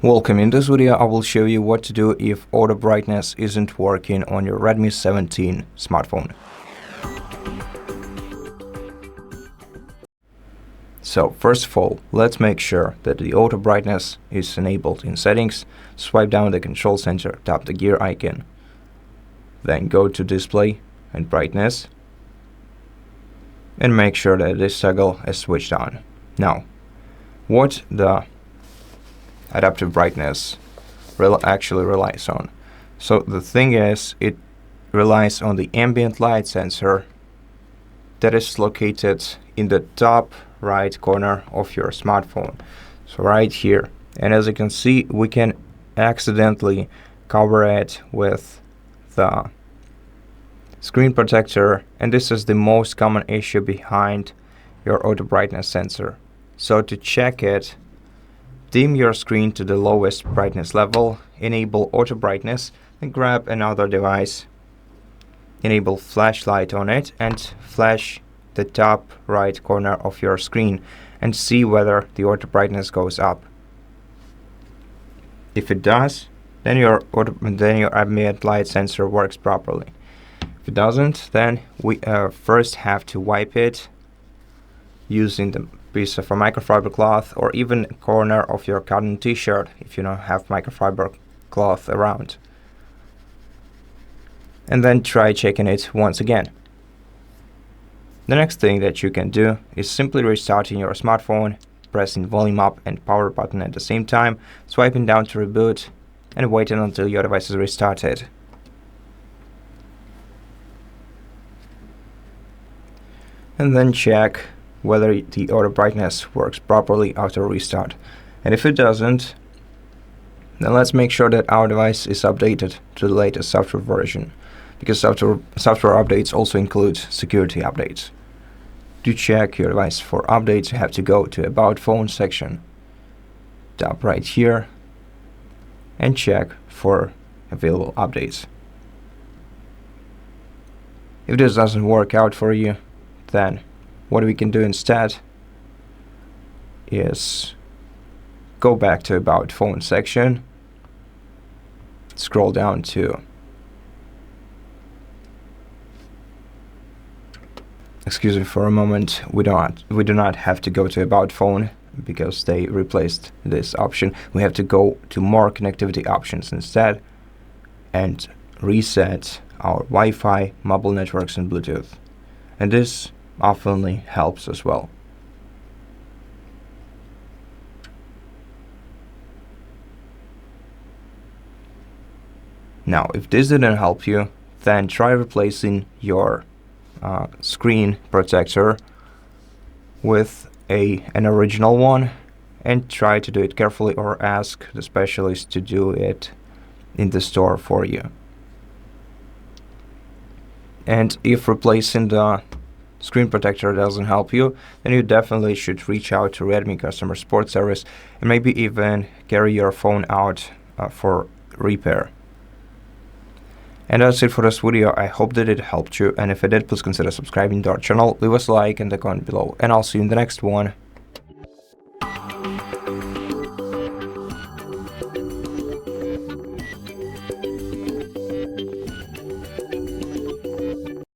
Welcome. In this video I will show you what to do if auto brightness isn't working on your Redmi 17 smartphone. So first of all, let's make sure that the auto brightness is enabled in settings. Swipe down the control center, tap the gear icon, then go to display and brightness and make sure that this toggle is switched on. Now, what the adaptive brightness actually relies on. So the thing is, it relies on the ambient light sensor that is located in the top right corner of your smartphone. So right here. And as you can see, we can accidentally cover it with the screen protector, and this is the most common issue behind your auto brightness sensor. So to check it, dim your screen to the lowest brightness level, enable auto brightness, then grab another device, enable flashlight on it, and flash the top right corner of your screen and see whether the auto brightness goes up. If it does, then your ambient light sensor works properly. If it doesn't, then we first have to wipe it using the piece of a microfiber cloth or even a corner of your cotton t-shirt if you don't have microfiber cloth around. And then try checking it once again. The next thing that you can do is simply restarting your smartphone, pressing volume up and power button at the same time, swiping down to reboot, and waiting until your device is restarted. And then check whether the auto brightness works properly after restart. And if it doesn't, then let's make sure that our device is updated to the latest software version, because software updates also include security updates. To check your device for updates, you have to go to About Phone section, tap right here, and check for available updates. If this doesn't work out for you, then what we can do instead is go back to About Phone section, scroll down to excuse me for a moment, we do not have to go to About Phone because they replaced this option. We have to go to more connectivity options instead and reset our Wi-Fi, mobile networks and Bluetooth. And this often helps as well. Now, if this didn't help you, then try replacing your screen protector with an original one, and try to do it carefully or ask the specialist to do it in the store for you. And if replacing the screen protector doesn't help you, then you definitely should reach out to Redmi customer support service and maybe even carry your phone out for repair. And that's it for this video. I hope that it helped you, and if it did, please consider subscribing to our channel, leave us a like and a comment below, and I'll see you in the next one.